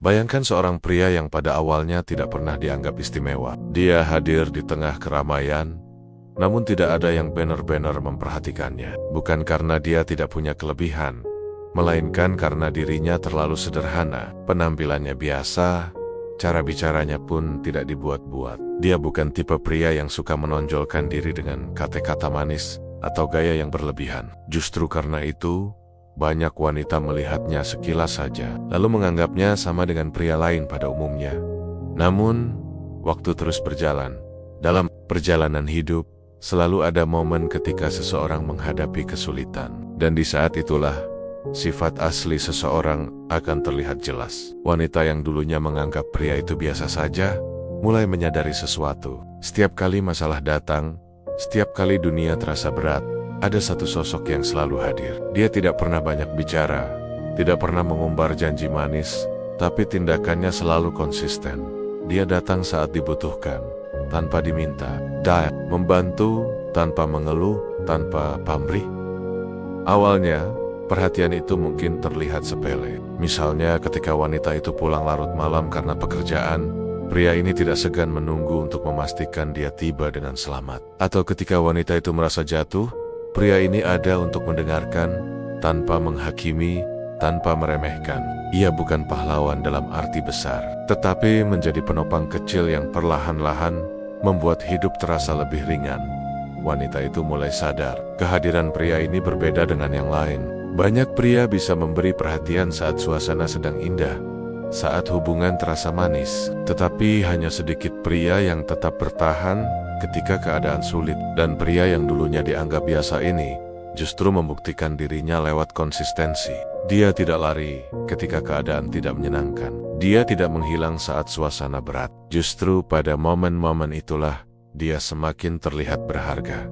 Bayangkan seorang pria yang pada awalnya tidak pernah dianggap istimewa. Dia hadir di tengah keramaian, namun tidak ada yang benar-benar memperhatikannya. Bukan karena dia tidak punya kelebihan, melainkan karena dirinya terlalu sederhana. Penampilannya biasa, cara bicaranya pun tidak dibuat-buat. Dia bukan tipe pria yang suka menonjolkan diri dengan kata-kata manis atau gaya yang berlebihan. Justru karena itu, banyak wanita melihatnya sekilas saja, lalu menganggapnya sama dengan pria lain pada umumnya. Namun, waktu terus berjalan. Dalam perjalanan hidup, selalu ada momen ketika seseorang menghadapi kesulitan. Dan di saat itulah, sifat asli seseorang akan terlihat jelas. Wanita yang dulunya menganggap pria itu biasa saja, mulai menyadari sesuatu. Setiap kali masalah datang, setiap kali dunia terasa berat, ada satu sosok yang selalu hadir. Dia tidak pernah banyak bicara, tidak pernah mengumbar janji manis, tapi tindakannya selalu konsisten. Dia datang saat dibutuhkan, tanpa diminta. Dia membantu, tanpa mengeluh, tanpa pamrih. Awalnya, perhatian itu mungkin terlihat sepele. Misalnya ketika wanita itu pulang larut malam karena pekerjaan, pria ini tidak segan menunggu untuk memastikan dia tiba dengan selamat. Atau ketika wanita itu merasa jatuh, pria ini ada untuk mendengarkan, tanpa menghakimi, tanpa meremehkan. Ia bukan pahlawan dalam arti besar, tetapi menjadi penopang kecil yang perlahan-lahan membuat hidup terasa lebih ringan. Wanita itu mulai sadar, kehadiran pria ini berbeda dengan yang lain. Banyak pria bisa memberi perhatian saat suasana sedang indah, saat hubungan terasa manis, tetapi hanya sedikit pria yang tetap bertahan ketika keadaan sulit. Dan pria yang dulunya dianggap biasa ini justru membuktikan dirinya lewat konsistensi. Dia tidak lari ketika keadaan tidak menyenangkan. Dia tidak menghilang saat suasana berat. Justru pada momen-momen itulah dia semakin terlihat berharga.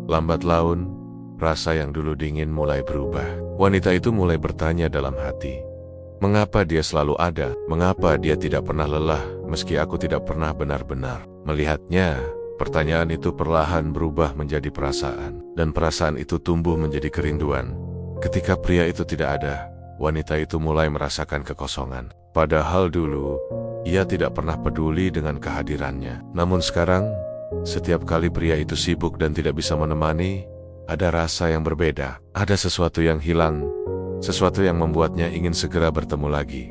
Lambat laun, rasa yang dulu dingin mulai berubah. Wanita itu mulai bertanya dalam hati, mengapa dia selalu ada? Mengapa dia tidak pernah lelah meski aku tidak pernah benar-benar melihatnya? Pertanyaan itu perlahan berubah menjadi perasaan, dan perasaan itu tumbuh menjadi kerinduan. Ketika pria itu tidak ada, wanita itu mulai merasakan kekosongan. Padahal dulu, ia tidak pernah peduli dengan kehadirannya. Namun sekarang, setiap kali pria itu sibuk dan tidak bisa menemani, ada rasa yang berbeda. Ada sesuatu yang hilang, sesuatu yang membuatnya ingin segera bertemu lagi.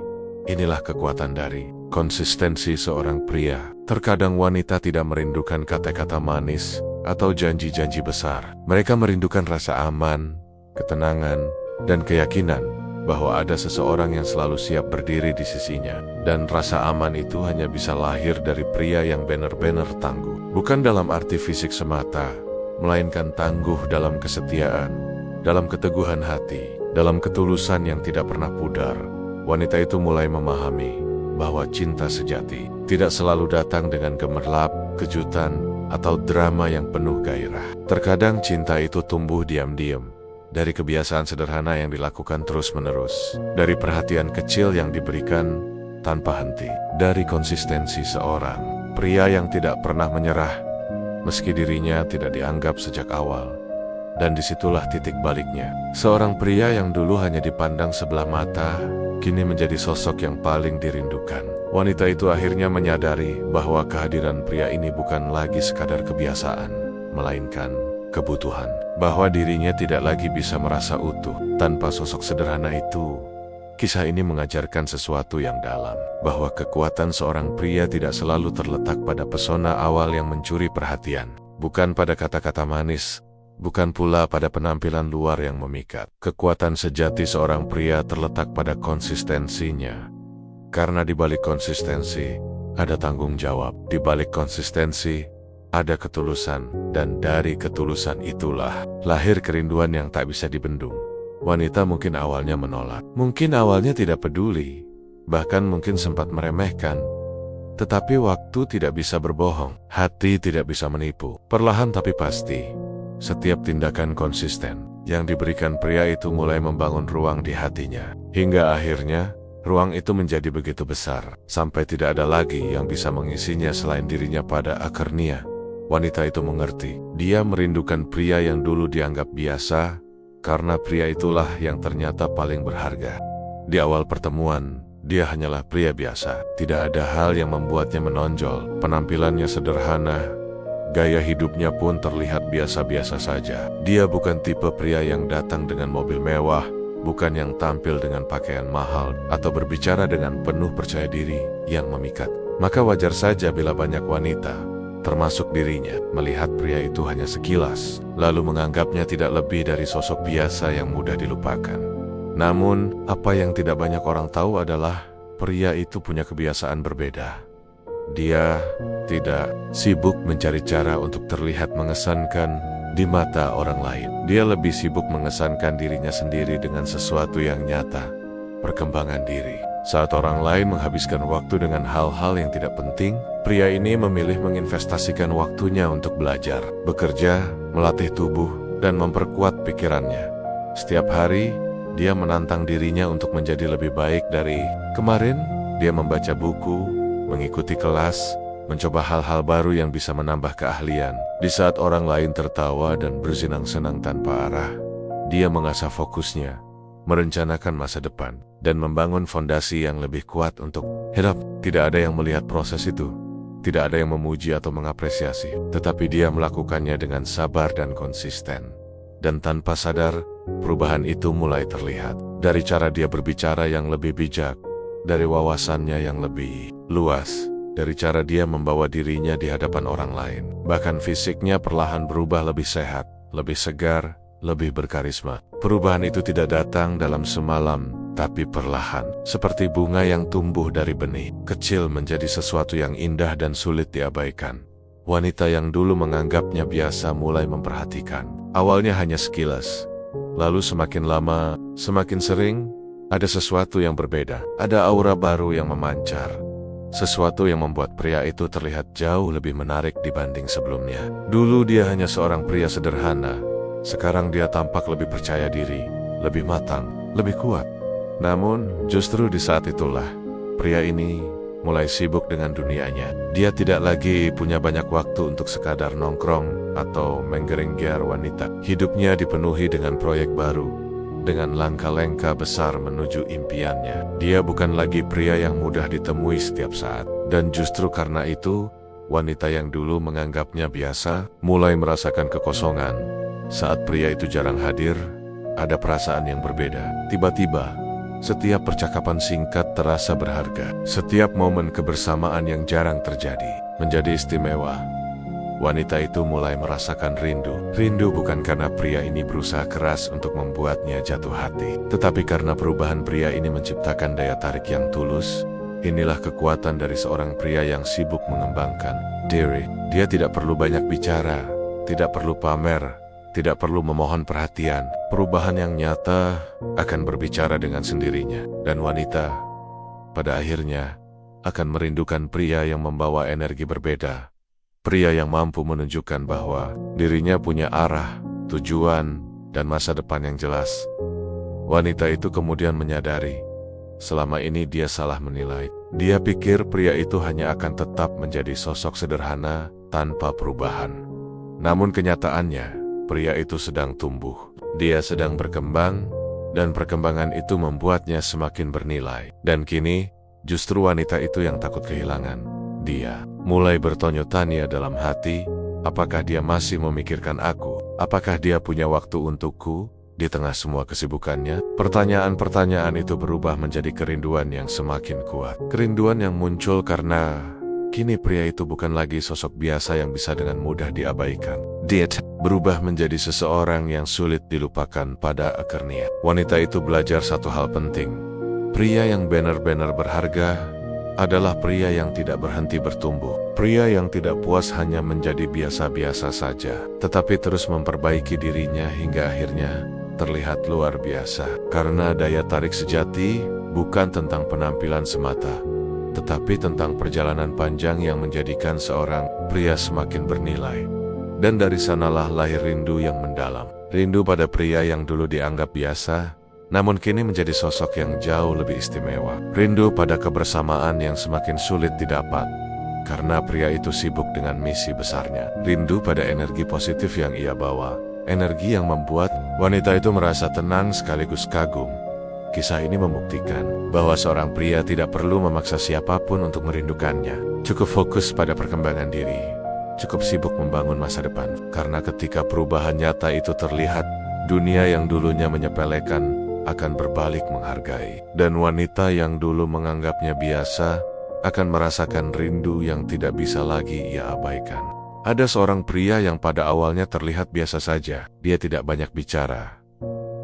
Inilah kekuatan dari konsistensi seorang pria. Terkadang wanita tidak merindukan kata-kata manis atau janji-janji besar. Mereka merindukan rasa aman, ketenangan, dan keyakinan bahwa ada seseorang yang selalu siap berdiri di sisinya. Dan rasa aman itu hanya bisa lahir dari pria yang benar-benar tangguh. Bukan dalam arti fisik semata, melainkan tangguh dalam kesetiaan, dalam keteguhan hati, dalam ketulusan yang tidak pernah pudar. Wanita itu mulai memahami bahwa cinta sejati tidak selalu datang dengan gemerlap, kejutan, atau drama yang penuh gairah. Terkadang cinta itu tumbuh diam-diam, dari kebiasaan sederhana yang dilakukan terus-menerus, dari perhatian kecil yang diberikan tanpa henti, dari konsistensi seorang pria yang tidak pernah menyerah, meski dirinya tidak dianggap sejak awal. Dan disitulah titik baliknya. Seorang pria yang dulu hanya dipandang sebelah mata, kini menjadi sosok yang paling dirindukan. Wanita itu akhirnya menyadari bahwa kehadiran pria ini bukan lagi sekadar kebiasaan, melainkan kebutuhan. Bahwa dirinya tidak lagi bisa merasa utuh tanpa sosok sederhana itu. Kisah ini mengajarkan sesuatu yang dalam, bahwa kekuatan seorang pria tidak selalu terletak pada pesona awal yang mencuri perhatian, bukan pada kata-kata manis, bukan pula pada penampilan luar yang memikat. Kekuatan sejati seorang pria terletak pada konsistensinya. Karena di balik konsistensi, ada tanggung jawab. Di balik konsistensi, ada ketulusan. Dan dari ketulusan itulah lahir kerinduan yang tak bisa dibendung. Wanita mungkin awalnya menolak. Mungkin awalnya tidak peduli. Bahkan mungkin sempat meremehkan. Tetapi waktu tidak bisa berbohong. Hati tidak bisa menipu. Perlahan tapi pasti, setiap tindakan konsisten yang diberikan pria itu mulai membangun ruang di hatinya. Hingga akhirnya, ruang itu menjadi begitu besar, sampai tidak ada lagi yang bisa mengisinya selain dirinya. Pada akhirnya, wanita itu mengerti. Dia merindukan pria yang dulu dianggap biasa, karena pria itulah yang ternyata paling berharga. Di awal pertemuan, Dia hanyalah pria biasa. Tidak ada hal yang membuatnya menonjol. Penampilannya sederhana. Gaya hidupnya pun terlihat biasa-biasa saja. Dia bukan tipe pria yang datang dengan mobil mewah, bukan yang tampil dengan pakaian mahal, atau berbicara dengan penuh percaya diri yang memikat. Maka wajar saja bila banyak wanita, termasuk dirinya, melihat pria itu hanya sekilas, lalu menganggapnya tidak lebih dari sosok biasa yang mudah dilupakan. Namun, apa yang tidak banyak orang tahu adalah pria itu punya kebiasaan berbeda. Dia tidak sibuk mencari cara untuk terlihat mengesankan di mata orang lain. Dia lebih sibuk mengesankan dirinya sendiri dengan sesuatu yang nyata, perkembangan diri. Saat orang lain menghabiskan waktu dengan hal-hal yang tidak penting, pria ini memilih menginvestasikan waktunya untuk belajar, bekerja, melatih tubuh, dan memperkuat pikirannya. Setiap hari, dia menantang dirinya untuk menjadi lebih baik dari kemarin. Dia membaca buku, mengikuti kelas, mencoba hal-hal baru yang bisa menambah keahlian. Di saat orang lain tertawa dan bersenang-senang tanpa arah, dia mengasah fokusnya, merencanakan masa depan, dan membangun fondasi yang lebih kuat untuk hidup. Tidak ada yang melihat proses itu, tidak ada yang memuji atau mengapresiasi, tetapi dia melakukannya dengan sabar dan konsisten. Dan tanpa sadar, perubahan itu mulai terlihat. Dari cara dia berbicara yang lebih bijak, dari wawasannya yang lebih luas, dari cara dia membawa dirinya di hadapan orang lain. Bahkan fisiknya perlahan berubah lebih sehat, lebih segar, lebih berkarisma. Perubahan itu tidak datang dalam semalam, tapi perlahan. Seperti bunga yang tumbuh dari benih kecil menjadi sesuatu yang indah dan sulit diabaikan. Wanita yang dulu menganggapnya biasa mulai memperhatikan. Awalnya hanya sekilas, lalu semakin lama, semakin sering, ada sesuatu yang berbeda. Ada aura baru yang memancar. Sesuatu yang membuat pria itu terlihat jauh lebih menarik dibanding sebelumnya. Dulu dia hanya seorang pria sederhana. Sekarang dia tampak lebih percaya diri, lebih matang, lebih kuat. Namun, justru di saat itulah, pria ini mulai sibuk dengan dunianya. Dia tidak lagi punya banyak waktu untuk sekadar nongkrong atau menggerengger wanita. Hidupnya dipenuhi dengan proyek baru, dengan langkah-langkah besar menuju impiannya. Dia bukan lagi pria yang mudah ditemui setiap saat. Dan justru karena itu, wanita yang dulu menganggapnya biasa, mulai merasakan kekosongan. Saat pria itu jarang hadir, ada perasaan yang berbeda. Tiba-tiba, setiap percakapan singkat terasa berharga. Setiap momen kebersamaan yang jarang terjadi menjadi istimewa. Wanita itu mulai merasakan rindu. Rindu bukan karena pria ini berusaha keras untuk membuatnya jatuh hati, tetapi karena perubahan pria ini menciptakan daya tarik yang tulus. Inilah kekuatan dari seorang pria yang sibuk mengembangkan diri. Dia tidak perlu banyak bicara, tidak perlu pamer, tidak perlu memohon perhatian. Perubahan yang nyata akan berbicara dengan sendirinya. Dan wanita, pada akhirnya, akan merindukan pria yang membawa energi berbeda. Pria yang mampu menunjukkan bahwa dirinya punya arah, tujuan, dan masa depan yang jelas. Wanita itu kemudian menyadari, selama ini dia salah menilai. Dia pikir pria itu hanya akan tetap menjadi sosok sederhana tanpa perubahan. Namun kenyataannya, pria itu sedang tumbuh. Dia sedang berkembang, dan perkembangan itu membuatnya semakin bernilai. Dan kini, justru wanita itu yang takut kehilangan. Dia mulai bertanya-tanya dalam hati, apakah dia masih memikirkan aku? Apakah dia punya waktu untukku? Di tengah semua kesibukannya, pertanyaan-pertanyaan itu berubah menjadi kerinduan yang semakin kuat. Kerinduan yang muncul karena kini pria itu bukan lagi sosok biasa yang bisa dengan mudah diabaikan. Dia berubah menjadi seseorang yang sulit dilupakan pada akhirnya. Wanita itu belajar satu hal penting. Pria yang benar-benar berharga adalah pria yang tidak berhenti bertumbuh. Pria yang tidak puas hanya menjadi biasa-biasa saja, tetapi terus memperbaiki dirinya hingga akhirnya terlihat luar biasa. Karena daya tarik sejati bukan tentang penampilan semata, tetapi tentang perjalanan panjang yang menjadikan seorang pria semakin bernilai. Dan dari sanalah lahir rindu yang mendalam. Rindu pada pria yang dulu dianggap biasa, namun kini menjadi sosok yang jauh lebih istimewa. Rindu pada kebersamaan yang semakin sulit didapat, karena pria itu sibuk dengan misi besarnya. Rindu pada energi positif yang ia bawa, energi yang membuat wanita itu merasa tenang sekaligus kagum. Kisah ini membuktikan bahwa seorang pria tidak perlu memaksa siapapun untuk merindukannya. Cukup fokus pada perkembangan diri. Cukup sibuk membangun masa depan. Karena ketika perubahan nyata itu terlihat, dunia yang dulunya menyepelekan akan berbalik menghargai. Dan wanita yang dulu menganggapnya biasa akan merasakan rindu yang tidak bisa lagi ia abaikan. Ada seorang pria yang pada awalnya terlihat biasa saja. Dia tidak banyak bicara,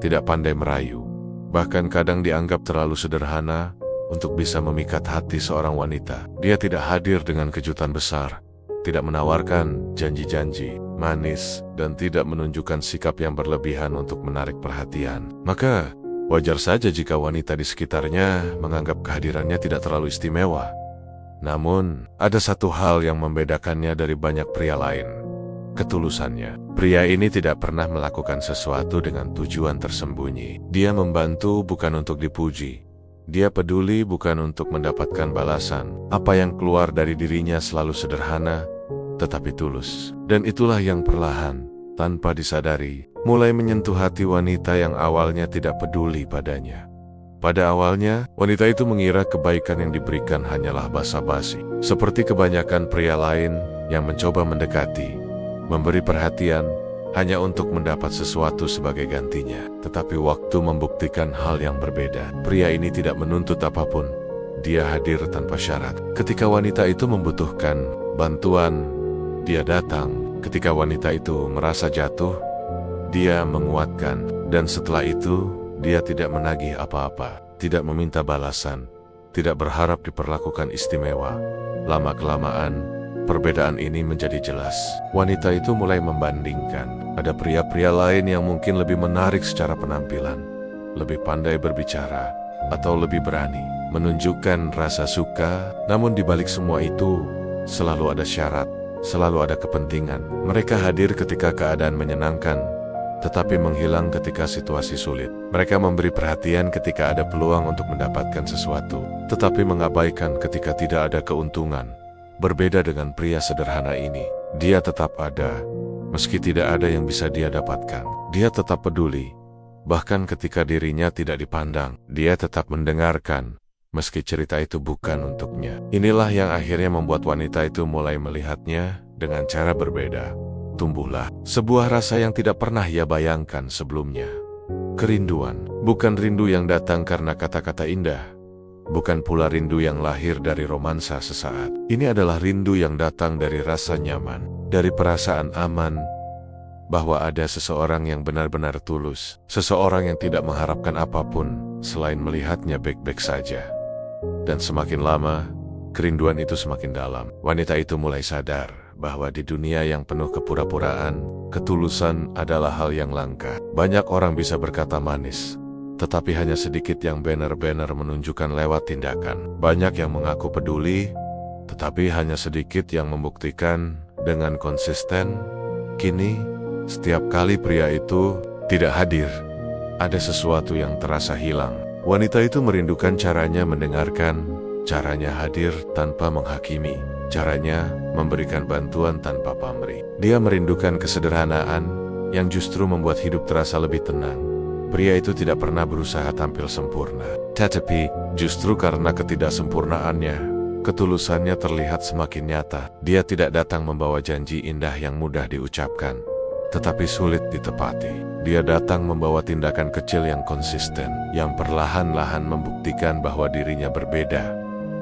tidak pandai merayu, bahkan kadang dianggap terlalu sederhana untuk bisa memikat hati seorang wanita. Dia tidak hadir dengan kejutan besar, tidak menawarkan janji-janji manis, dan tidak menunjukkan sikap yang berlebihan untuk menarik perhatian. Maka, wajar saja jika wanita di sekitarnya menganggap kehadirannya tidak terlalu istimewa. Namun, ada satu hal yang membedakannya dari banyak pria lain. Ketulusannya. Pria ini tidak pernah melakukan sesuatu dengan tujuan tersembunyi. Dia membantu bukan untuk dipuji. Dia peduli bukan untuk mendapatkan balasan. Apa yang keluar dari dirinya selalu sederhana, tetapi tulus. Dan itulah yang perlahan, tanpa disadari, mulai menyentuh hati wanita yang awalnya tidak peduli padanya. Pada awalnya, wanita itu mengira kebaikan yang diberikan hanyalah basa-basi. Seperti kebanyakan pria lain yang mencoba mendekati, memberi perhatian, hanya untuk mendapat sesuatu sebagai gantinya. Tetapi waktu membuktikan hal yang berbeda. Pria ini tidak menuntut apapun. Dia hadir tanpa syarat. Ketika wanita itu membutuhkan bantuan, dia datang. Ketika wanita itu merasa jatuh, dia menguatkan. Dan setelah itu, dia tidak menagih apa-apa, tidak meminta balasan, tidak berharap diperlakukan istimewa. Lama-kelamaan, perbedaan ini menjadi jelas. Wanita itu mulai membandingkan. Ada pria-pria lain yang mungkin lebih menarik secara penampilan, lebih pandai berbicara, atau lebih berani menunjukkan rasa suka. Namun di balik semua itu, selalu ada syarat, selalu ada kepentingan. Mereka hadir ketika keadaan menyenangkan, tetapi menghilang ketika situasi sulit. Mereka memberi perhatian ketika ada peluang untuk mendapatkan sesuatu, tetapi mengabaikan ketika tidak ada keuntungan. Berbeda dengan pria sederhana ini, dia tetap ada, meski tidak ada yang bisa dia dapatkan. Dia tetap peduli, bahkan ketika dirinya tidak dipandang. Dia tetap mendengarkan, meski cerita itu bukan untuknya. Inilah yang akhirnya membuat wanita itu mulai melihatnya dengan cara berbeda. Tumbuhlah sebuah rasa yang tidak pernah ia bayangkan sebelumnya. Kerinduan, bukan rindu yang datang karena kata-kata indah, bukan pula rindu yang lahir dari romansa sesaat. Ini adalah rindu yang datang dari rasa nyaman, dari perasaan aman, bahwa ada seseorang yang benar-benar tulus, seseorang yang tidak mengharapkan apapun selain melihatnya baik-baik saja. Dan semakin lama, kerinduan itu semakin dalam. Wanita itu mulai sadar bahwa di dunia yang penuh kepura-puraan, ketulusan adalah hal yang langka. Banyak orang bisa berkata manis, tetapi hanya sedikit yang benar-benar menunjukkan lewat tindakan. Banyak yang mengaku peduli, tetapi hanya sedikit yang membuktikan dengan konsisten. Kini, setiap kali pria itu tidak hadir, ada sesuatu yang terasa hilang. Wanita itu merindukan caranya mendengarkan, caranya hadir tanpa menghakimi, caranya memberikan bantuan tanpa pamrih. Dia merindukan kesederhanaan yang justru membuat hidup terasa lebih tenang. Pria itu tidak pernah berusaha tampil sempurna, tetapi justru karena ketidaksempurnaannya, ketulusannya terlihat semakin nyata. Dia tidak datang membawa janji indah yang mudah diucapkan, tetapi sulit ditepati. Dia datang membawa tindakan kecil yang konsisten, yang perlahan-lahan membuktikan bahwa dirinya berbeda.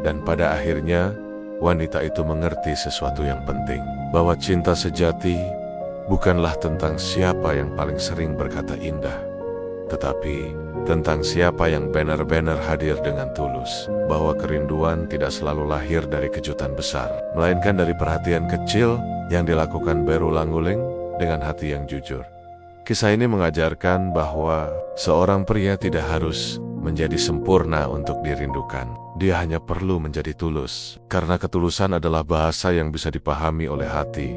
Dan pada akhirnya, wanita itu mengerti sesuatu yang penting, bahwa cinta sejati bukanlah tentang siapa yang paling sering berkata indah, tetapi tentang siapa yang benar-benar hadir dengan tulus. Bahwa kerinduan tidak selalu lahir dari kejutan besar, melainkan dari perhatian kecil yang dilakukan berulang-ulang dengan hati yang jujur. Kisah ini mengajarkan bahwa seorang pria tidak harus menjadi sempurna untuk dirindukan. Dia hanya perlu menjadi tulus, karena ketulusan adalah bahasa yang bisa dipahami oleh hati,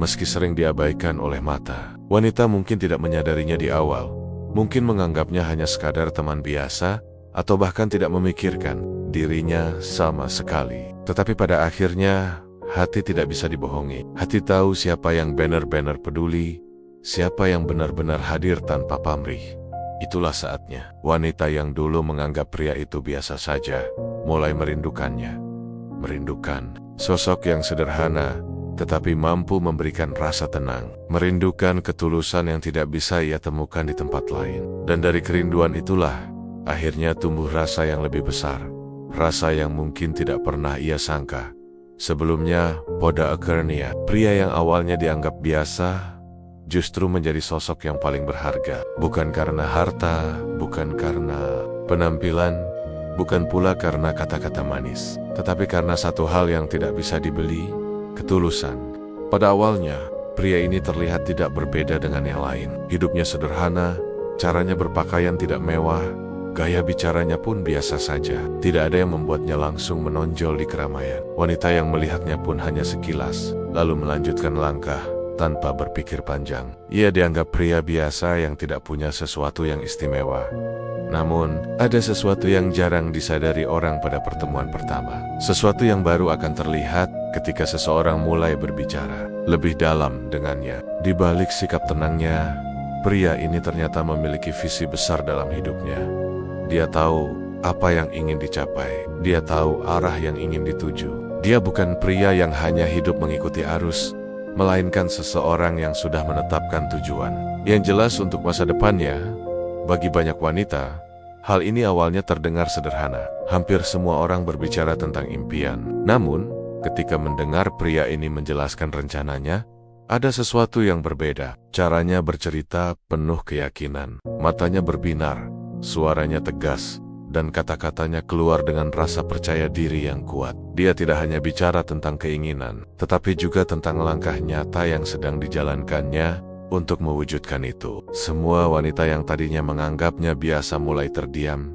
meski sering diabaikan oleh mata. Wanita mungkin tidak menyadarinya di awal, mungkin menganggapnya hanya sekadar teman biasa, atau bahkan tidak memikirkan dirinya sama sekali. Tetapi pada akhirnya, hati tidak bisa dibohongi. Hati tahu siapa yang benar-benar peduli, siapa yang benar-benar hadir tanpa pamrih. Itulah saatnya wanita yang dulu menganggap pria itu biasa saja mulai merindukannya. Merindukan sosok yang sederhana tetapi mampu memberikan rasa tenang. Merindukan ketulusan yang tidak bisa ia temukan di tempat lain. Dan dari kerinduan itulah akhirnya tumbuh rasa yang lebih besar. Rasa yang mungkin tidak pernah ia sangka. Sebelumnya, Poda Akernia, pria yang awalnya dianggap biasa, justru menjadi sosok yang paling berharga. Bukan karena harta, bukan karena penampilan, bukan pula karena kata-kata manis, tetapi karena satu hal yang tidak bisa dibeli, ketulusan. Pada awalnya, pria ini terlihat tidak berbeda dengan yang lain. Hidupnya sederhana, caranya berpakaian tidak mewah, gaya bicaranya pun biasa saja. Tidak ada yang membuatnya langsung menonjol di keramaian. Wanita yang melihatnya pun hanya sekilas, lalu melanjutkan langkah tanpa berpikir panjang. Ia dianggap pria biasa yang tidak punya sesuatu yang istimewa. Namun, ada sesuatu yang jarang disadari orang pada pertemuan pertama. Sesuatu yang baru akan terlihat ketika seseorang mulai berbicara lebih dalam dengannya. Di balik sikap tenangnya, pria ini ternyata memiliki visi besar dalam hidupnya. Dia tahu apa yang ingin dicapai. Dia tahu arah yang ingin dituju. Dia bukan pria yang hanya hidup mengikuti arus, melainkan seseorang yang sudah menetapkan tujuan. Yang jelas untuk masa depannya, bagi banyak wanita, hal ini awalnya terdengar sederhana. Hampir semua orang berbicara tentang impian. Namun, ketika mendengar pria ini menjelaskan rencananya, ada sesuatu yang berbeda. Caranya bercerita penuh keyakinan. Matanya berbinar, suaranya tegas, dan kata-katanya keluar dengan rasa percaya diri yang kuat. Dia tidak hanya bicara tentang keinginan, tetapi juga tentang langkah nyata yang sedang dijalankannya untuk mewujudkan itu. Semua wanita yang tadinya menganggapnya biasa mulai terdiam.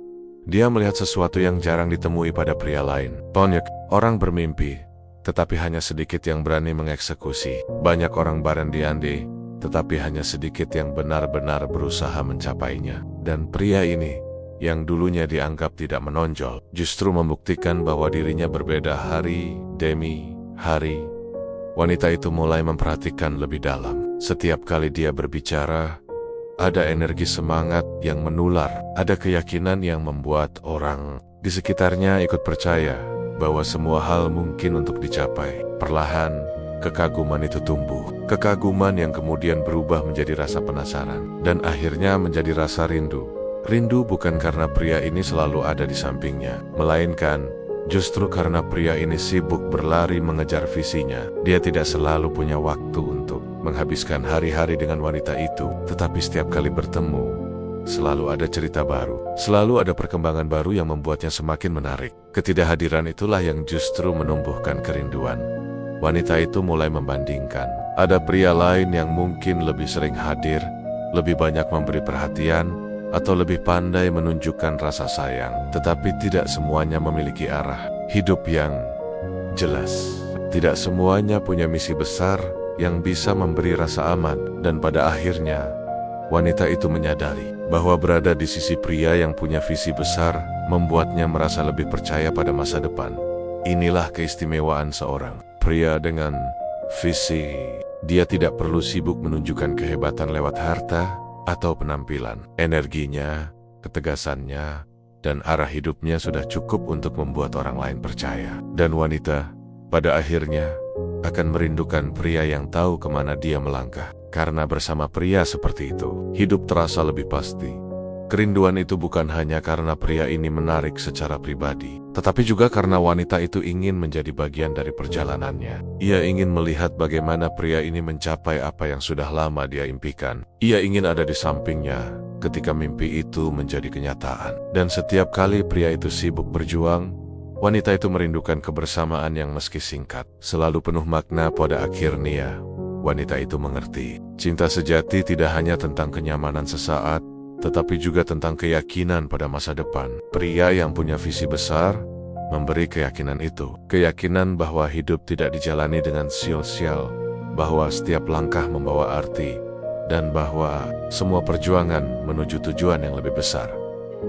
Dia melihat sesuatu yang jarang ditemui pada pria lain. Banyak orang bermimpi, tetapi hanya sedikit yang berani mengeksekusi. Banyak orang barandai-andai, tetapi hanya sedikit yang benar-benar berusaha mencapainya. Dan pria ini, yang dulunya dianggap tidak menonjol, justru membuktikan bahwa dirinya berbeda hari demi hari. Wanita itu mulai memperhatikan lebih dalam. Setiap kali dia berbicara, ada energi semangat yang menular. Ada keyakinan yang membuat orang di sekitarnya ikut percaya bahwa semua hal mungkin untuk dicapai. Perlahan, kekaguman itu tumbuh. Kekaguman yang kemudian berubah menjadi rasa penasaran. Dan akhirnya menjadi rasa rindu. Rindu bukan karena pria ini selalu ada di sampingnya, melainkan justru karena pria ini sibuk berlari mengejar visinya. Dia tidak selalu punya waktu untuk menghabiskan hari-hari dengan wanita itu, tetapi setiap kali bertemu, selalu ada cerita baru. Selalu ada perkembangan baru yang membuatnya semakin menarik. Ketidakhadiran itulah yang justru menumbuhkan kerinduan. Wanita itu mulai membandingkan. Ada pria lain yang mungkin lebih sering hadir, lebih banyak memberi perhatian, atau lebih pandai menunjukkan rasa sayang. Tetapi tidak semuanya memiliki arah hidup yang jelas. Tidak semuanya punya misi besar yang bisa memberi rasa aman. Dan pada akhirnya, wanita itu menyadari bahwa berada di sisi pria yang punya visi besar membuatnya merasa lebih percaya pada masa depan. Inilah keistimewaan seorang pria dengan visi. Dia tidak perlu sibuk menunjukkan kehebatan lewat harta atau penampilan. Energinya, ketegasannya, dan arah hidupnya sudah cukup untuk membuat orang lain percaya. Dan wanita, pada akhirnya, akan merindukan pria yang tahu kemana dia melangkah. Karena bersama pria seperti itu, hidup terasa lebih pasti. Kerinduan itu bukan hanya karena pria ini menarik secara pribadi, tetapi juga karena wanita itu ingin menjadi bagian dari perjalanannya. Ia ingin melihat bagaimana pria ini mencapai apa yang sudah lama dia impikan. Ia ingin ada di sampingnya ketika mimpi itu menjadi kenyataan. Dan setiap kali pria itu sibuk berjuang, wanita itu merindukan kebersamaan yang meski singkat, selalu penuh makna. Pada akhirnya, wanita itu mengerti. Cinta sejati tidak hanya tentang kenyamanan sesaat, tetapi juga tentang keyakinan pada masa depan. Pria yang punya visi besar memberi keyakinan itu. Keyakinan bahwa hidup tidak dijalani dengan sial-sial, bahwa setiap langkah membawa arti, dan bahwa semua perjuangan menuju tujuan yang lebih besar.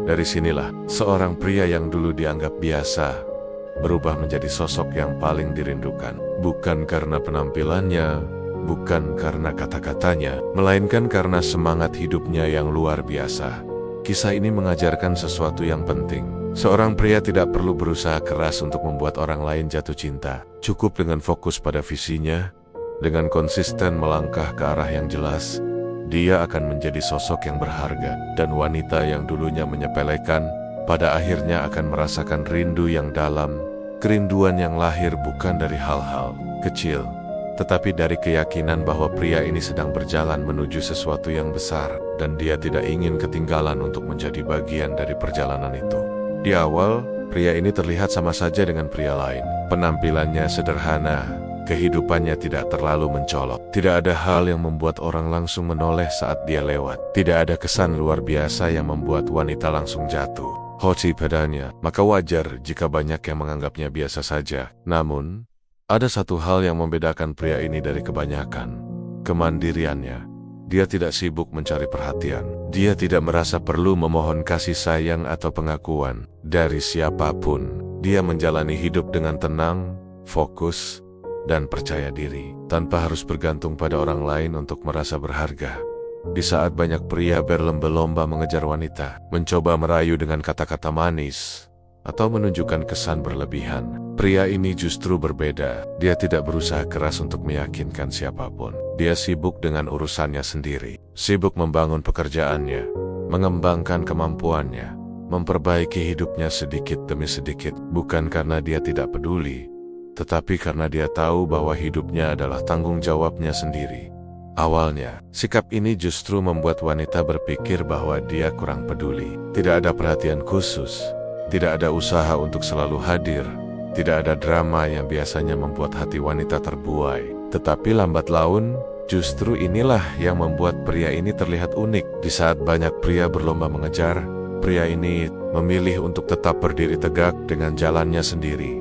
Dari sinilah, seorang pria yang dulu dianggap biasa berubah menjadi sosok yang paling dirindukan. Bukan karena penampilannya, bukan karena kata-katanya, melainkan karena semangat hidupnya yang luar biasa. Kisah ini mengajarkan sesuatu yang penting. Seorang pria tidak perlu berusaha keras untuk membuat orang lain jatuh cinta. Cukup dengan fokus pada visinya, dengan konsisten melangkah ke arah yang jelas, dia akan menjadi sosok yang berharga. Dan wanita yang dulunya menyepelekan, pada akhirnya akan merasakan rindu yang dalam, kerinduan yang lahir bukan dari hal-hal kecil, tetapi dari keyakinan bahwa pria ini sedang berjalan menuju sesuatu yang besar, dan dia tidak ingin ketinggalan untuk menjadi bagian dari perjalanan itu. Di awal, pria ini terlihat sama saja dengan pria lain. Penampilannya sederhana, kehidupannya tidak terlalu mencolok. Tidak ada hal yang membuat orang langsung menoleh saat dia lewat. Tidak ada kesan luar biasa yang membuat wanita langsung jatuh hati padanya. Maka wajar jika banyak yang menganggapnya biasa saja. Namun, ada satu hal yang membedakan pria ini dari kebanyakan. Kemandiriannya. Dia tidak sibuk mencari perhatian. Dia tidak merasa perlu memohon kasih sayang atau pengakuan dari siapapun. Dia menjalani hidup dengan tenang, fokus, dan percaya diri, tanpa harus bergantung pada orang lain untuk merasa berharga. Di saat banyak pria berlomba-lomba mengejar wanita, mencoba merayu dengan kata-kata manis, atau menunjukkan kesan berlebihan, pria ini justru berbeda. Dia tidak berusaha keras untuk meyakinkan siapapun. Dia sibuk dengan urusannya sendiri, sibuk membangun pekerjaannya, mengembangkan kemampuannya, memperbaiki hidupnya sedikit demi sedikit, bukan karena dia tidak peduli, tetapi karena dia tahu bahwa hidupnya adalah tanggung jawabnya sendiri. Awalnya, sikap ini justru membuat wanita berpikir bahwa dia kurang peduli. Tidak ada perhatian khusus, tidak ada usaha untuk selalu hadir, tidak ada drama yang biasanya membuat hati wanita terbuai. Tetapi lambat laun, justru inilah yang membuat pria ini terlihat unik. Di saat banyak pria berlomba mengejar, pria ini memilih untuk tetap berdiri tegak dengan jalannya sendiri.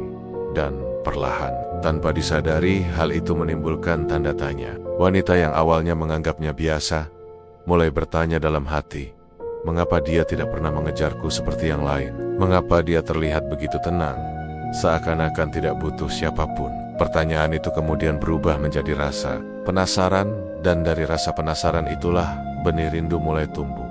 Dan perlahan, tanpa disadari, hal itu menimbulkan tanda tanya. Wanita yang awalnya menganggapnya biasa, mulai bertanya dalam hati, mengapa dia tidak pernah mengejarku seperti yang lain? Mengapa dia terlihat begitu tenang, seakan-akan tidak butuh siapapun? Pertanyaan itu kemudian berubah menjadi rasa penasaran, dan dari rasa penasaran itulah benih rindu mulai tumbuh.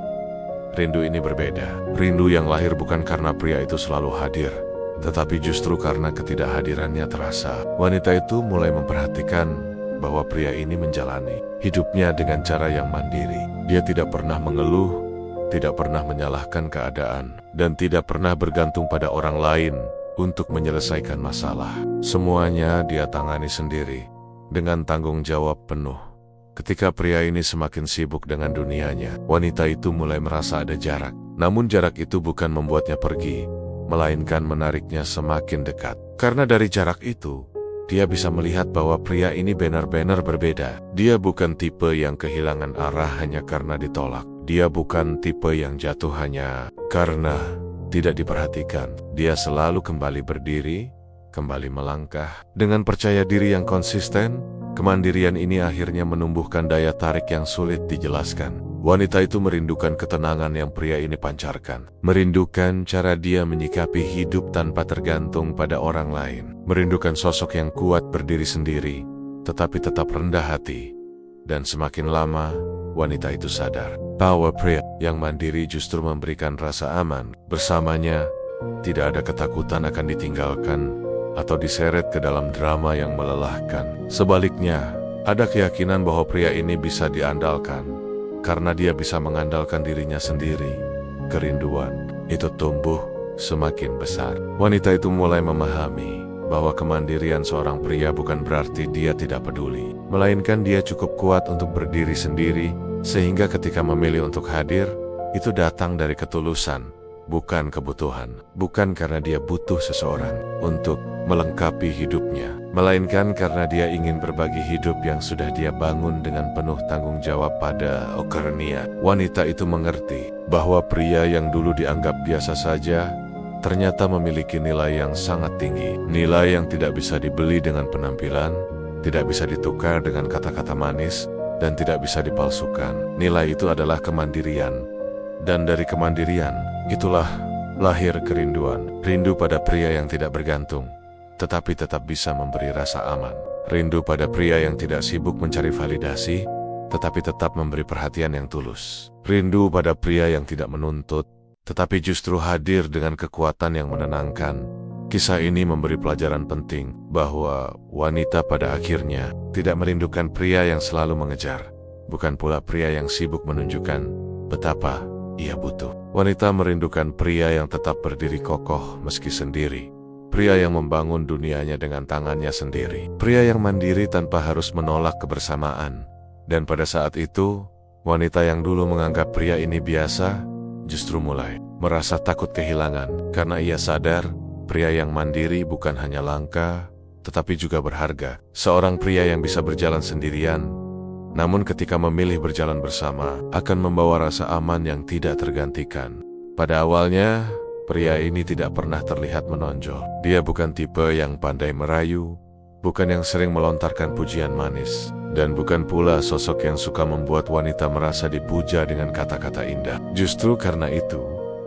Rindu ini berbeda. Rindu yang lahir bukan karena pria itu selalu hadir, tetapi justru karena ketidakhadirannya terasa. Wanita itu mulai memperhatikan bahwa pria ini menjalani hidupnya dengan cara yang mandiri. Dia tidak pernah mengeluh, tidak pernah menyalahkan keadaan, dan tidak pernah bergantung pada orang lain untuk menyelesaikan masalah. Semuanya dia tangani sendiri, dengan tanggung jawab penuh. Ketika pria ini semakin sibuk dengan dunianya, wanita itu mulai merasa ada jarak. Namun jarak itu bukan membuatnya pergi, melainkan menariknya semakin dekat. Karena dari jarak itu, dia bisa melihat bahwa pria ini benar-benar berbeda. Dia bukan tipe yang kehilangan arah hanya karena ditolak. Dia bukan tipe yang jatuh hanya karena tidak diperhatikan. Dia selalu kembali berdiri, kembali melangkah. Dengan percaya diri yang konsisten, kemandirian ini akhirnya menumbuhkan daya tarik yang sulit dijelaskan. Wanita itu merindukan ketenangan yang pria ini pancarkan. Merindukan cara dia menyikapi hidup tanpa tergantung pada orang lain. Merindukan sosok yang kuat berdiri sendiri, tetapi tetap rendah hati. Dan semakin lama, wanita itu sadar bahwa pria yang mandiri justru memberikan rasa aman. Bersamanya, tidak ada ketakutan akan ditinggalkan atau diseret ke dalam drama yang melelahkan. Sebaliknya, ada keyakinan bahwa pria ini bisa diandalkan. Karena dia bisa mengandalkan dirinya sendiri, kerinduan itu tumbuh semakin besar. Wanita itu mulai memahami bahwa kemandirian seorang pria bukan berarti dia tidak peduli, melainkan dia cukup kuat untuk berdiri sendiri, sehingga ketika memilih untuk hadir, itu datang dari ketulusan, bukan kebutuhan. Bukan karena dia butuh seseorang untuk melengkapi hidupnya, melainkan karena dia ingin berbagi hidup yang sudah dia bangun dengan penuh tanggung jawab pada Okarnia. Wanita itu mengerti bahwa pria yang dulu dianggap biasa saja, ternyata memiliki nilai yang sangat tinggi. Nilai yang tidak bisa dibeli dengan penampilan, tidak bisa ditukar dengan kata-kata manis, dan tidak bisa dipalsukan. Nilai itu adalah kemandirian. Dan dari kemandirian, itulah lahir kerinduan. Rindu pada pria yang tidak bergantung, tetapi tetap bisa memberi rasa aman. Rindu pada pria yang tidak sibuk mencari validasi, tetapi tetap memberi perhatian yang tulus. Rindu pada pria yang tidak menuntut, tetapi justru hadir dengan kekuatan yang menenangkan. Kisah ini memberi pelajaran penting bahwa wanita pada akhirnya tidak merindukan pria yang selalu mengejar, bukan pula pria yang sibuk menunjukkan betapa ia butuh. Wanita merindukan pria yang tetap berdiri kokoh meski sendiri, pria yang membangun dunianya dengan tangannya sendiri, pria yang mandiri tanpa harus menolak kebersamaan. Dan pada saat itu, wanita yang dulu menganggap pria ini biasa, justru mulai merasa takut kehilangan karena ia sadar pria yang mandiri bukan hanya langka, tetapi juga berharga. Seorang pria yang bisa berjalan sendirian, namun ketika memilih berjalan bersama, akan membawa rasa aman yang tidak tergantikan. Pada awalnya, pria ini tidak pernah terlihat menonjol. Dia bukan tipe yang pandai merayu, bukan yang sering melontarkan pujian manis, dan bukan pula sosok yang suka membuat wanita merasa dipuja dengan kata-kata indah. Justru karena itu,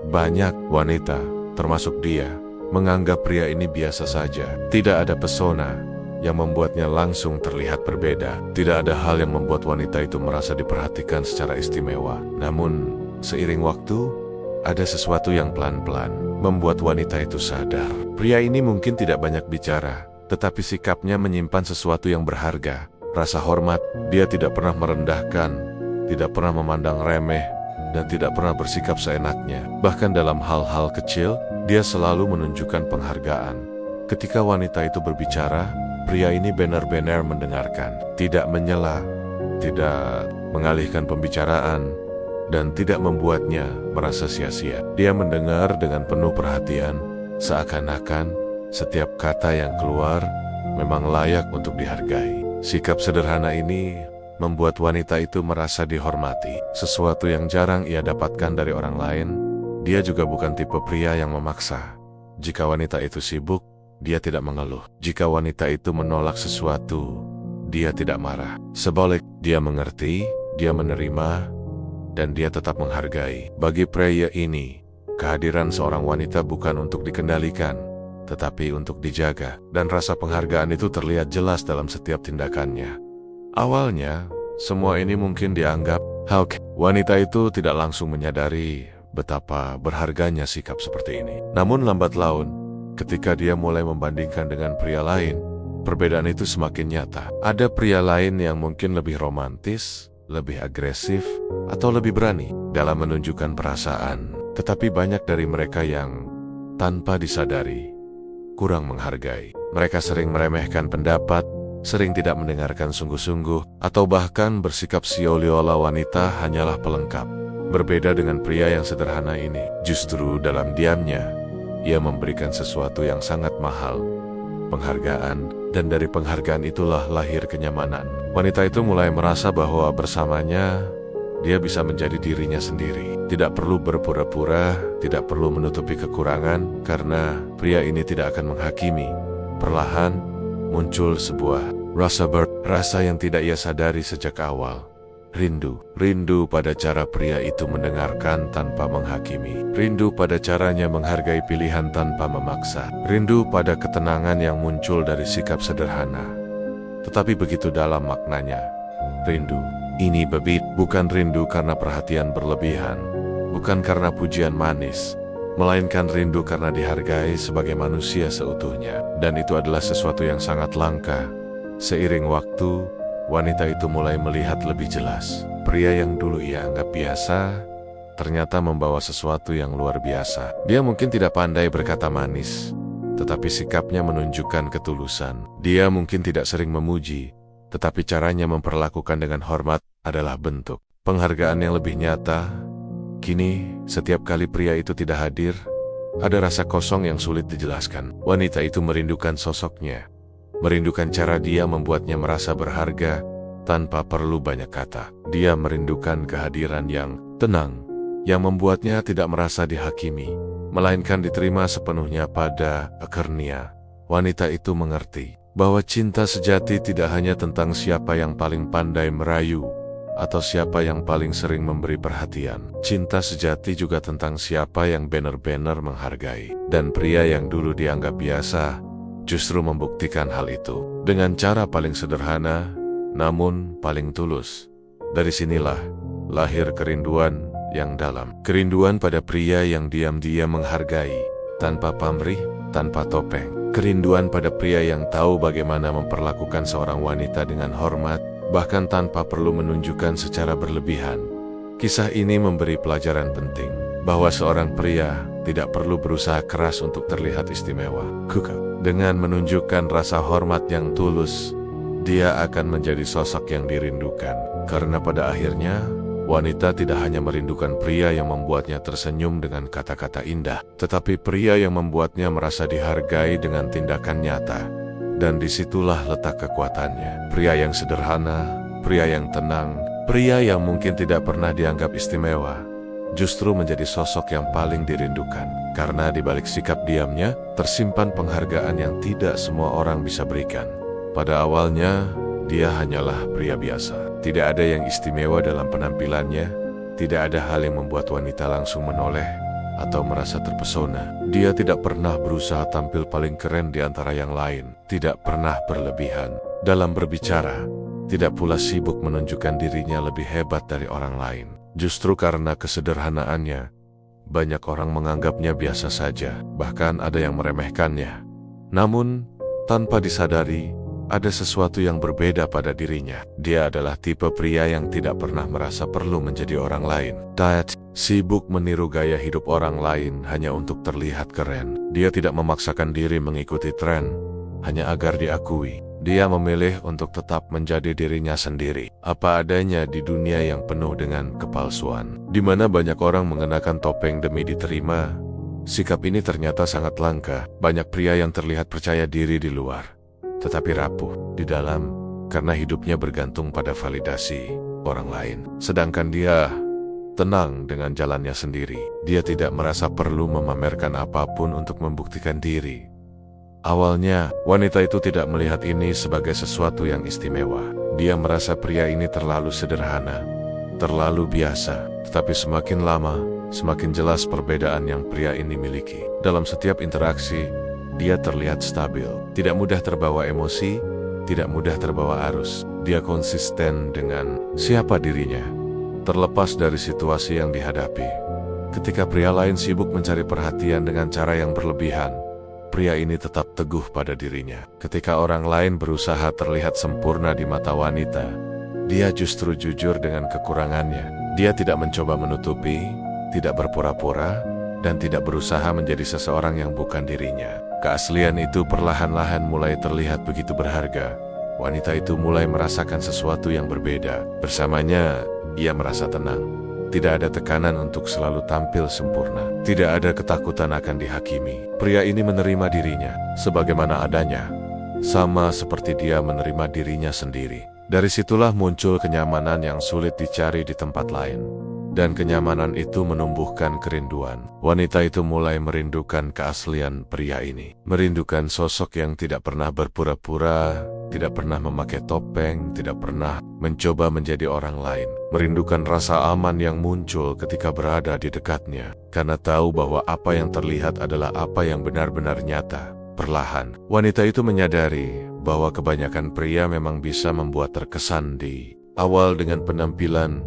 banyak wanita, termasuk dia, menganggap pria ini biasa saja. Tidak ada pesona yang membuatnya langsung terlihat berbeda. Tidak ada hal yang membuat wanita itu merasa diperhatikan secara istimewa. Namun, seiring waktu, ada sesuatu yang pelan-pelan membuat wanita itu sadar. Pria ini mungkin tidak banyak bicara, tetapi sikapnya menyimpan sesuatu yang berharga. Rasa hormat, dia tidak pernah merendahkan, tidak pernah memandang remeh, dan tidak pernah bersikap seenaknya. Bahkan dalam hal-hal kecil, dia selalu menunjukkan penghargaan. Ketika wanita itu berbicara, pria ini benar-benar mendengarkan, tidak menyela, tidak mengalihkan pembicaraan, dan tidak membuatnya merasa sia-sia. Dia mendengar dengan penuh perhatian, seakan-akan setiap kata yang keluar memang layak untuk dihargai. Sikap sederhana ini membuat wanita itu merasa dihormati, sesuatu yang jarang ia dapatkan dari orang lain. Dia juga bukan tipe pria yang memaksa. Jika wanita itu sibuk, dia tidak mengeluh. Jika wanita itu menolak sesuatu, dia tidak marah. Sebalik, dia mengerti, dia menerima, dan dia tetap menghargai. Bagi pria ini, kehadiran seorang wanita bukan untuk dikendalikan, tetapi untuk dijaga. Dan rasa penghargaan itu terlihat jelas dalam setiap tindakannya. Awalnya, semua ini mungkin dianggap hal. Wanita itu tidak langsung menyadari betapa berharganya sikap seperti ini. Namun lambat laun, ketika dia mulai membandingkan dengan pria lain, perbedaan itu semakin nyata. Ada pria lain yang mungkin lebih romantis, lebih agresif, atau lebih berani dalam menunjukkan perasaan. Tetapi banyak dari mereka yang tanpa disadari kurang menghargai. Mereka sering meremehkan pendapat, sering tidak mendengarkan sungguh-sungguh, atau bahkan bersikap seolah-olah wanita hanyalah pelengkap. Berbeda dengan pria yang sederhana ini, justru dalam diamnya, ia memberikan sesuatu yang sangat mahal, penghargaan, dan dari penghargaan itulah lahir kenyamanan. Wanita itu mulai merasa bahwa bersamanya, dia bisa menjadi dirinya sendiri. Tidak perlu berpura-pura, tidak perlu menutupi kekurangan, karena pria ini tidak akan menghakimi. Perlahan, muncul sebuah rasa yang tidak ia sadari sejak awal. Rindu pada cara pria itu mendengarkan tanpa menghakimi. Rindu pada caranya menghargai pilihan tanpa memaksa. Rindu pada ketenangan yang muncul dari sikap sederhana, tetapi begitu dalam maknanya. Rindu ini bukan rindu karena perhatian berlebihan, bukan karena pujian manis, melainkan rindu karena dihargai sebagai manusia seutuhnya. Dan itu adalah sesuatu yang sangat langka. Seiring waktu, wanita itu mulai melihat lebih jelas. Pria yang dulu ia anggap biasa, ternyata membawa sesuatu yang luar biasa. Dia mungkin tidak pandai berkata manis, tetapi sikapnya menunjukkan ketulusan. Dia mungkin tidak sering memuji, tetapi caranya memperlakukan dengan hormat adalah bentuk penghargaan yang lebih nyata. Kini, setiap kali pria itu tidak hadir, ada rasa kosong yang sulit dijelaskan. Wanita itu merindukan sosoknya, merindukan cara dia membuatnya merasa berharga tanpa perlu banyak kata. Dia merindukan kehadiran yang tenang, yang membuatnya tidak merasa dihakimi, melainkan diterima sepenuhnya pada akhirnya. Wanita itu mengerti bahwa cinta sejati tidak hanya tentang siapa yang paling pandai merayu atau siapa yang paling sering memberi perhatian. Cinta sejati juga tentang siapa yang benar-benar menghargai. Dan pria yang dulu dianggap biasa justru membuktikan hal itu dengan cara paling sederhana namun paling tulus. Dari sinilah lahir kerinduan yang dalam. Kerinduan pada pria yang diam-diam menghargai, tanpa pamrih, tanpa topeng. Kerinduan pada pria yang tahu bagaimana memperlakukan seorang wanita dengan hormat, bahkan tanpa perlu menunjukkan secara berlebihan. Kisah ini memberi pelajaran penting, bahwa seorang pria tidak perlu berusaha keras untuk terlihat istimewa. Dengan menunjukkan rasa hormat yang tulus, dia akan menjadi sosok yang dirindukan. Karena pada akhirnya, wanita tidak hanya merindukan pria yang membuatnya tersenyum dengan kata-kata indah, tetapi pria yang membuatnya merasa dihargai dengan tindakan nyata. Dan disitulah letak kekuatannya. Pria yang sederhana, pria yang tenang, pria yang mungkin tidak pernah dianggap istimewa, justru menjadi sosok yang paling dirindukan. Karena di balik sikap diamnya, tersimpan penghargaan yang tidak semua orang bisa berikan. Pada awalnya, dia hanyalah pria biasa. Tidak ada yang istimewa dalam penampilannya, tidak ada hal yang membuat wanita langsung menoleh atau merasa terpesona. Dia tidak pernah berusaha tampil paling keren di antara yang lain, tidak pernah berlebihan dalam berbicara, tidak pula sibuk menunjukkan dirinya lebih hebat dari orang lain. Justru karena kesederhanaannya, banyak orang menganggapnya biasa saja, bahkan ada yang meremehkannya. Namun, tanpa disadari, ada sesuatu yang berbeda pada dirinya. Dia adalah tipe pria yang tidak pernah merasa perlu menjadi orang lain. Sibuk meniru gaya hidup orang lain hanya untuk terlihat keren. Dia tidak memaksakan diri mengikuti tren, hanya agar diakui. Dia memilih untuk tetap menjadi dirinya sendiri, apa adanya di dunia yang penuh dengan kepalsuan, di mana banyak orang mengenakan topeng demi diterima. Sikap ini ternyata sangat langka. Banyak pria yang terlihat percaya diri di luar, tetapi rapuh di dalam karena hidupnya bergantung pada validasi orang lain. Sedangkan dia tenang dengan jalannya sendiri. Dia tidak merasa perlu memamerkan apapun untuk membuktikan diri. Awalnya, wanita itu tidak melihat ini sebagai sesuatu yang istimewa. Dia merasa pria ini terlalu sederhana, terlalu biasa. Tetapi semakin lama, semakin jelas perbedaan yang pria ini miliki. Dalam setiap interaksi, dia terlihat stabil, tidak mudah terbawa emosi, tidak mudah terbawa arus. Dia konsisten dengan siapa dirinya, terlepas dari situasi yang dihadapi. Ketika pria lain sibuk mencari perhatian dengan cara yang berlebihan, pria ini tetap teguh pada dirinya. Ketika orang lain berusaha terlihat sempurna di mata wanita, dia justru jujur dengan kekurangannya. Dia tidak mencoba menutupi, tidak berpura-pura, dan tidak berusaha menjadi seseorang yang bukan dirinya. Keaslian itu perlahan-lahan mulai terlihat begitu berharga. Wanita itu mulai merasakan sesuatu yang berbeda. Bersamanya, ia merasa tenang. Tidak ada tekanan untuk selalu tampil sempurna. Tidak ada ketakutan akan dihakimi. Pria ini menerima dirinya sebagaimana adanya, sama seperti dia menerima dirinya sendiri. Dari situlah muncul kenyamanan yang sulit dicari di tempat lain. Dan kenyamanan itu menumbuhkan kerinduan. Wanita itu mulai merindukan keaslian pria ini. Merindukan sosok yang tidak pernah berpura-pura, tidak pernah memakai topeng, tidak pernah mencoba menjadi orang lain. Merindukan rasa aman yang muncul ketika berada di dekatnya. Karena tahu bahwa apa yang terlihat adalah apa yang benar-benar nyata. Perlahan, wanita itu menyadari bahwa kebanyakan pria memang bisa membuat terkesan di awal dengan penampilan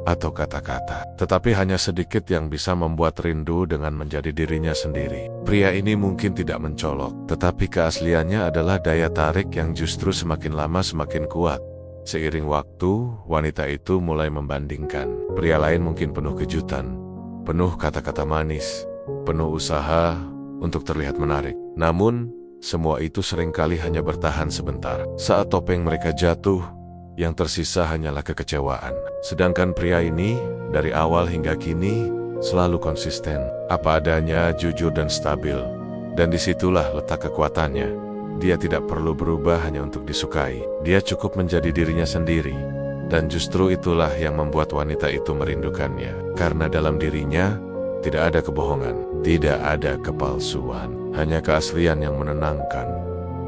atau kata-kata, tetapi hanya sedikit yang bisa membuat rindu dengan menjadi dirinya sendiri. Pria ini mungkin tidak mencolok, tetapi keasliannya adalah daya tarik yang justru semakin lama semakin kuat. Seiring waktu, wanita itu mulai membandingkan. Pria lain mungkin penuh kejutan, penuh kata-kata manis, penuh usaha untuk terlihat menarik. Namun, semua itu seringkali hanya bertahan sebentar. Saat topeng mereka jatuh, yang tersisa hanyalah kekecewaan. Sedangkan pria ini, dari awal hingga kini, selalu konsisten, apa adanya, jujur dan stabil. Dan disitulah letak kekuatannya. Dia tidak perlu berubah hanya untuk disukai. Dia cukup menjadi dirinya sendiri. Dan justru itulah yang membuat wanita itu merindukannya. Karena dalam dirinya, tidak ada kebohongan, tidak ada kepalsuan, hanya keaslian yang menenangkan.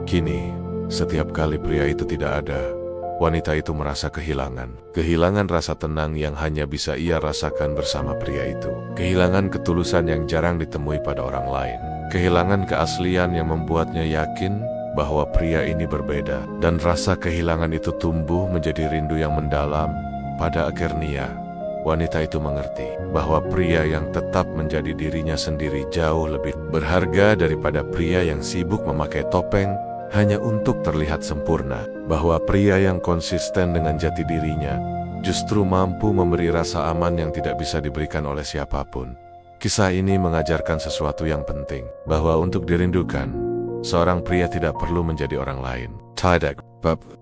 Kini, setiap kali pria itu tidak ada, wanita itu merasa kehilangan rasa tenang yang hanya bisa ia rasakan bersama pria itu. Kehilangan ketulusan yang jarang ditemui pada orang lain. Kehilangan keaslian yang membuatnya yakin bahwa pria ini berbeda. Dan rasa kehilangan itu tumbuh menjadi rindu yang mendalam, Pada akhirnya, wanita itu mengerti bahwa pria yang tetap menjadi dirinya sendiri jauh lebih berharga daripada pria yang sibuk memakai topeng hanya untuk terlihat sempurna. Bahwa pria yang konsisten dengan jati dirinya justru mampu memberi rasa aman yang tidak bisa diberikan oleh siapapun. Kisah ini mengajarkan sesuatu yang penting, bahwa untuk dirindukan, seorang pria tidak perlu menjadi orang lain.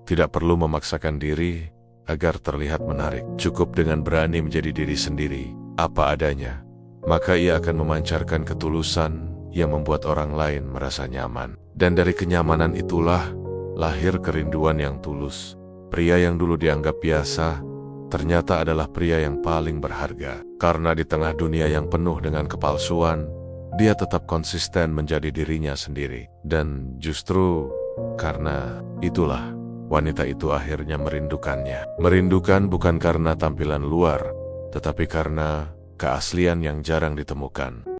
Tidak perlu memaksakan diri agar terlihat menarik. Cukup dengan berani menjadi diri sendiri, apa adanya. Maka ia akan memancarkan ketulusan yang membuat orang lain merasa nyaman. Dan dari kenyamanan itulah lahir kerinduan yang tulus. Pria yang dulu dianggap biasa, ternyata adalah pria yang paling berharga. Karena di tengah dunia yang penuh dengan kepalsuan, dia tetap konsisten menjadi dirinya sendiri. Dan justru karena itulah, wanita itu akhirnya merindukannya. Merindukan bukan karena tampilan luar, tetapi karena keaslian yang jarang ditemukan.